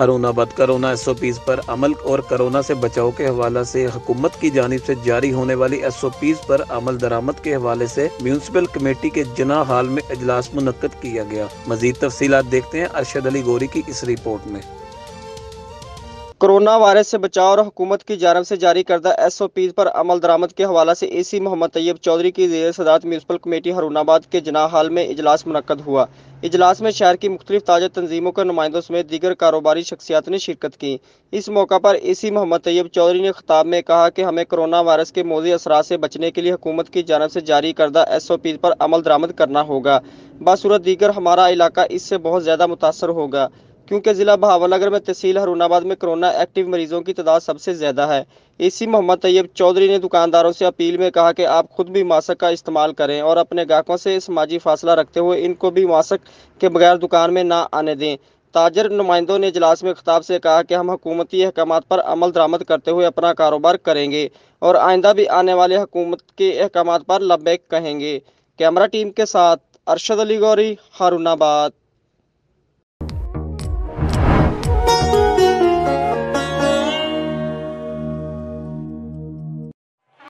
ہارون آباد corona SOPs پر عمل اور کورونا سے بچاؤ کے حوالے سے حکومت کی جانب سے جاری ہونے والی SOPs پر عمل درآمد کے حوالے سے میونسپل کمیٹی کے جناح ہال میں اجلاس منعقد کیا گیا۔ مزید تفصیلات دیکھتے ہیں ارشد علی گوری کی اس رپورٹ میں۔ کورونا وائرس سے بچاؤ اور حکومت کی جانب سے جاری کردہ SOPs پر عمل درآمد کے حوالے سے AC محمد طیب چودھری کی زیر صدارت میونسپل کمیٹی ہارون آباد کے جناح ہال میں اجلاس منعقد ہوا۔ اجلاس میں شہر کی مختلف تاجر تنظیموں کے نمائندوں سمیت دیگر کاروباری شخصیات نے شرکت کی۔ اس موقع پر AC محمد طیب چودھری نے خطاب میں کہا کہ ہمیں کورونا وائرس کے موذی اثرات سے بچنے کے لیے حکومت کی جانب سے جاری کردہ SOPs پر عمل درآمد کرنا ہوگا۔ بصورت دیگر ہمارا علاقہ اس سے بہت زیادہ متاثر ہوگا، کیونکہ ضلع بہاول نگر میں تحصیل ہارون آباد میں کورونا ایکٹیو مریضوں کی تعداد سب سے زیادہ ہے۔ AC محمد طیب چودھری نے دکانداروں سے اپیل میں کہا کہ آپ خود بھی ماسک کا استعمال کریں اور اپنے گاہکوں سے سماجی فاصلہ رکھتے ہوئے ان کو بھی ماسک کے بغیر دکان میں نہ آنے دیں۔ تاجر نمائندوں نے اجلاس میں خطاب سے کہا کہ ہم حکومتی احکامات پر عمل درآمد کرتے ہوئے اپنا کاروبار کریں گے اور آئندہ بھی آنے والے حکومت کے احکامات پر لبیک کہیں گے۔ کیمرہ ٹیم کے ساتھ ارشد علی گوری، ہارون آباد۔